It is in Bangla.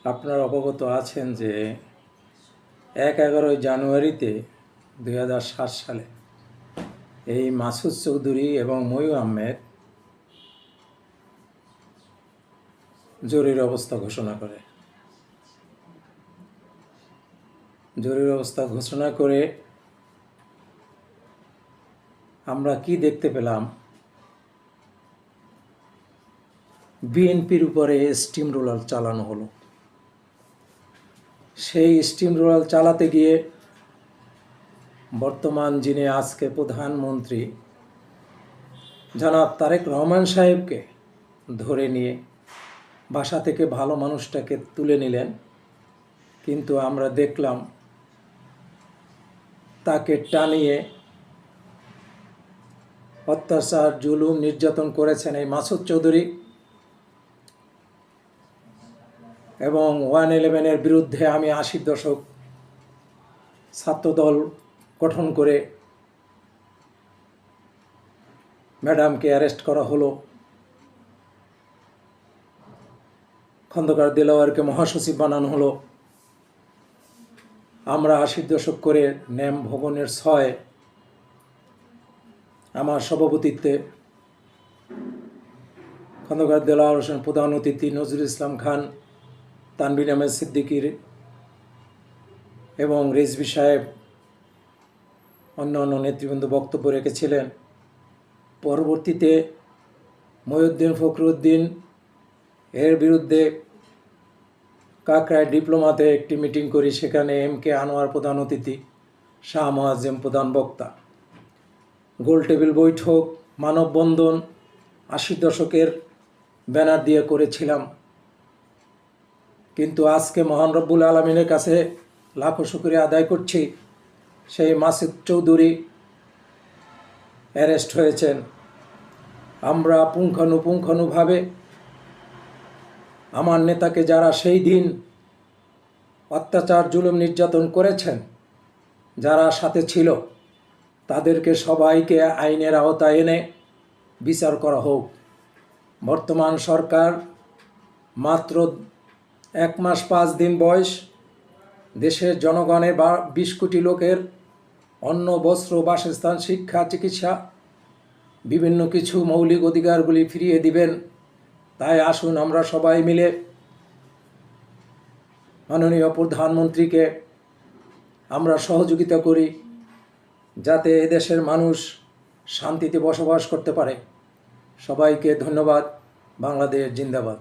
আপনারা অবগত আছেন যে 11 জানুয়ারিতে 2007 সালে এই মাসুদ চৌধুরী এবং ময়ূর আহমেদ জরুরি অবস্থা ঘোষণা করে। জরুরি অবস্থা ঘোষণা করে আমরা কি দেখতে পেলাম? বিএনপির উপরে স্টিম রোলার চালানো হলো। সেই স্টিম রোলার চালাতে গিয়ে বর্তমান যিনি আজকে প্রধানমন্ত্রী জনাব তারেক রহমান সাহেবকে ধরে নিয়ে বাসা থেকে ভালো মানুষটাকে তুলে নিলেন, কিন্তু আমরা দেখলাম তাকে টানিয়ে অত্যাচার জুলুম নির্যাতন করেছেন এই মাসুদ চৌধুরী এবং 111-এর বিরুদ্ধে আমি 80 দশক ছাত্রদল গঠন করে ম্যাডামকে অ্যারেস্ট করা হলো, খন্দকার দেলাওয়ারকে মহাসচিব বানানো হলো। আমরা 80 দশক করে ন্যাম ভবনের 6 আমার সভাপতিত্বে খন্দকার দেলাওয়ার হোসেন প্রধান অতিথি, নজরুল ইসলাম খান, তানভীর আহমেদ সিদ্দিকীর এবং রেজভী সাহেব অন্যান্য নেতৃবৃন্দ বক্তব্য রেখেছিলেন। পরবর্তীতে মহিউদ্দিন ফখরুদ্দিন এর বিরুদ্ধে কাকরায় ডিপ্লোমাতে একটি মিটিং করি, সেখানে MK আনোয়ার প্রধান অতিথি, শাহ মোয়াজ্জেম প্রধান বক্তা, গোল টেবিল বৈঠক, মানববন্ধন 80 দশকের ব্যানার দিয়ে করেছিলাম। কিন্তু আজকে মহান রব্বুল আলমিনের কাছে লাখো শুকরিয়া আদায় করছি, সেই মাসুদ চৌধুরী অ্যারেস্ট হয়েছেন। আমরা পুঙ্খানুপুঙ্খানুভাবে আমার নেতাকে যারা সেই দিন অত্যাচার জুলুম নির্যাতন করেছেন, যারা সাথে ছিল, তাদেরকে সবাইকে আইনের আওতায় এনে বিচার করা হোক। বর্তমান সরকার মাত্র 1 মাস 5 দিন বয়স, দেশের জনগণের 20 কোটি লোকের অন্ন, বস্ত্র, বাসস্থান, শিক্ষা, চিকিৎসা বিভিন্ন কিছু মৌলিক অধিকারগুলি ফিরিয়ে দিবেন। তাই আসুন আমরা সবাই মিলে মাননীয় প্রধানমন্ত্রীকে আমরা সহযোগিতা করি, যাতে এদেশের মানুষ শান্তিতে বসবাস করতে পারে। সবাইকে ধন্যবাদ। বাংলাদেশ জিন্দাবাদ।